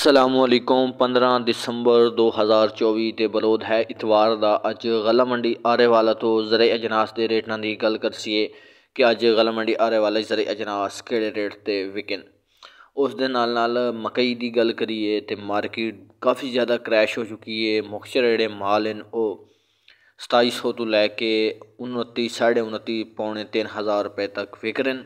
असलामुअलैकुम 15 ਦਸੰਬਰ 2024 ਤੇ ਬਰੋਦ ਹੈ ਇਤਵਾਰ ਦਾ। ਅੱਜ ਗਲਾ ਮੰਡੀ ਆਰੇਵਾਲਾ ਤੋਂ ਜ਼ਰੇ ਅਜਨਾਸ ਦੇ ਰੇਟਾਂ ਦੀ ਗੱਲ ਕਰਸੀਏ ਕਿ ਅੱਜ ਗਲਾ ਮੰਡੀ ਆਰੇਵਾਲਾ ਜ਼ਰੇ ਅਜਨਾਸ ਕਿਹੜੇ ਰੇਟ ਤੇ ਵਿਕਨ। ਉਸ ਦੇ ਨਾਲ ਮਕਈ ਦੀ ਗੱਲ ਕਰੀਏ ਤੇ ਮਾਰਕੀਟ ਕਾफ़ी ज़्यादा क्रैश हो चुकी है। मुख्तलिफ ਜਿਹੜੇ माल हैं वो 2700 ਤੋਂ ਲੈ ਕੇ 29 साढ़े 29 पौने 3000 रुपए तक विक रहे हैं।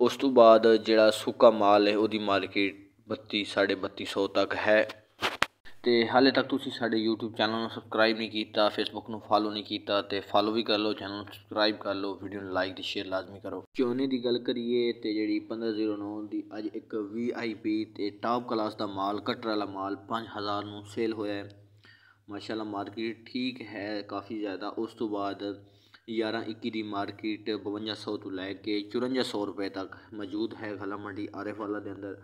उस तो बाद ਜਿਹੜਾ सुक्का माल है ਉਹਦੀ मार्केट 32 साढ़े 3200 तक है। तो हाले तक तुसी साडे यूट्यूब चैनल में सबसक्राइब नहीं किया, फेसबुक में फॉलो नहीं किया तो फॉलो भी कर लो, चैनल सबसक्राइब कर लो, वीडियो में लाइक तो शेयर लाजमी करो। झोने की गल करिए तो जी 1509 की अज एक VIP तो टॉप क्लास का माल कटर वाला माल 5000 में सेल होया है। माशाल्लाह मार्केट ठीक है काफ़ी ज़्यादा। उस तो बाद 11-21 की मार्केट 5200 तो लैके 5400 रुपए तक मौजूद है गला मंडी आरेवाला के अंदर।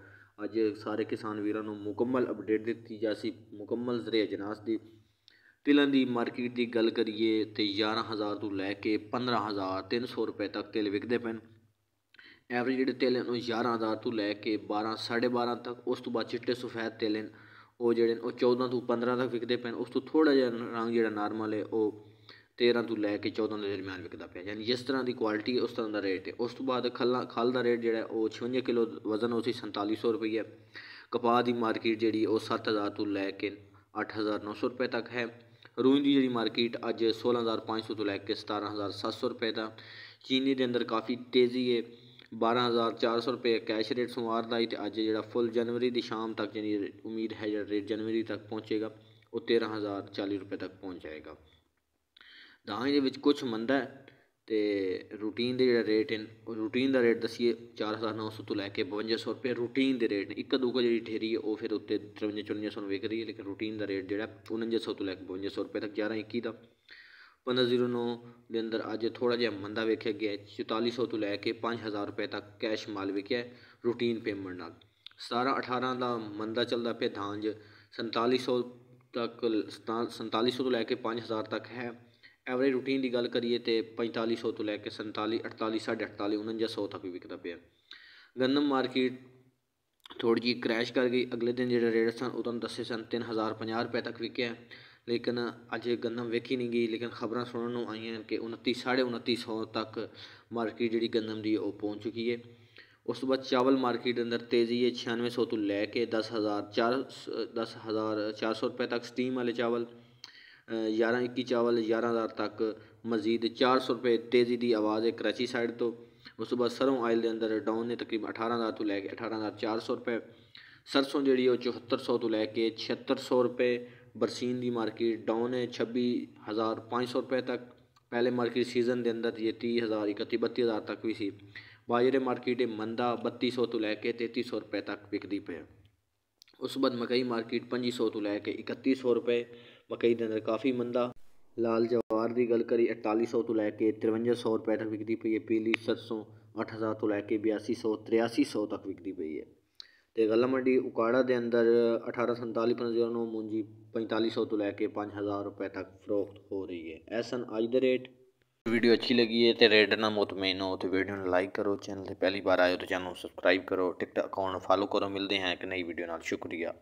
अज सारे किसान वीरों को मुकम्मल अपडेट दी जासी मुकम्मल जरे अजनास की। तिलों की मार्केट की गल करिए तो 11000 तो लैके 15300 रुपए तक तिल विकते पे। एवरेज जोड़े तिल हैं 11000 तो लैके 12 साढ़े 12 तक। उस तो बाद चिट्टे सफेद तिल हैं वो जोड़े 14 तो 15 तक विकते पे। उस तो थोड़ा जहा रंग जो नॉर्मल है वो 13 तो लैके 14 के दरम्यान विकता पे। यानी जिस तरह की क्वालिटी है उस तरह का रेट है। उस तो बाद खल का रेट जो है वो 56 किलो वजन उसी 4700 रुपये। कपाह की मार्केट जी 7000 तो लैके 8900 रुपये तक है। रूई की जी मार्केट अज 16500 तो लैके 17700 रुपये का। चीनी के अंदर काफ़ी तेज़ी है 12400 रुपये कैश रेट सोमवार का ही। तो अज जो फुल जनवरी की शाम तक जी उम्मीद है जो रेट जनवरी तक पहुँचेगा वो 13040 रुपये तक पहुँच जाएगा। दां ये कुछ मंदा है तो रूटीन के जो रेट हैं रूटीन का रेट दसीए 4900 तो लैके 5200 रुपये रूटीन के रेट ने। एक दो जी ठेरी है वो फिर उत्ते 53-54 विक रही है, लेकिन रूटीन का रेट जो 4900 तो लैके 5200 रुपये तक। 11-21 का 1509 के अंदर अज थोड़ा जहा मंदा वेख्या गया 4400 तो लैके 5000 रुपये तक कैश माल विकया रूटीन पेमेंट नाल। 17-18 का मंदा चलता पे धांज 4700 तक 4700 तो लैके 5000 तक है। एवरेज रूटीन की गल करिए तो 4500 तो लैके 47 48 साढ़े 48 4900 तक भी विकता पे। गंदम मार्केट थोड़ी जी क्रैश कर गई। अगले दिन जो रेट सन वो दसे सन 3050 रुपये तक विकया है, लेकिन अज गंदम वेखी नहीं गई। लेकिन खबर सुनने आई हैं कि 29 साढ़े 2900 तक मार्केट जी गंदम की पहुँच चुकी है। उस तो बाद चावल मार्केट के अंदर तेज़ी है 9600 तो लैके 10400 रुपये तक। स्टीम वाले चावल 11-21 चावल 11000 तक मजीद 400 रुपये तेज़ी की आवाज़ है कराची साइड तो। उस तो बाद सरों आयल के अंदर डाउन ने तकरीबन 18000 तो लैके 18400 रुपये। सरसों जी 7400 तो लैके 7600 रुपये। बरसीन की मार्केट डाउन है 26500 रुपये तक। पहले मार्केट सीजन के अंदर ये 30000 31-32 तक भी सी। बाजरे मार्केट मंदा 3200 तो लैके 3300 रुपये तक विकती पे। उस बाद मकई मार्केट 2500 तो लैके 3100 रुपये। मकई के अंदर काफ़ी मंदा। लाल जवार की गल करी 4800 तो लैके 5300 रुपये तक विकती पई है। पीली सरसों 8000 तो लैके 8200 8300 तक विकती पई है। तो गला मंडी उकाड़ा के अंदर 1847 1509 मूंजी 4500 तो लैके 5000 रुपये तक फरोख्त हो रही है। ऐसा अज दे रेट। वीडियो अच्छी लगी है तो रेट ना मुतमईन हो तो वीडियो ने लाइक करो, चैनल से पहली बार आए तो चैनल सब्सक्राइब करो, टिकटॉक अकाउंट फॉलो करो। मिलते हैं एक नई वीडियो नाल। शुक्रिया।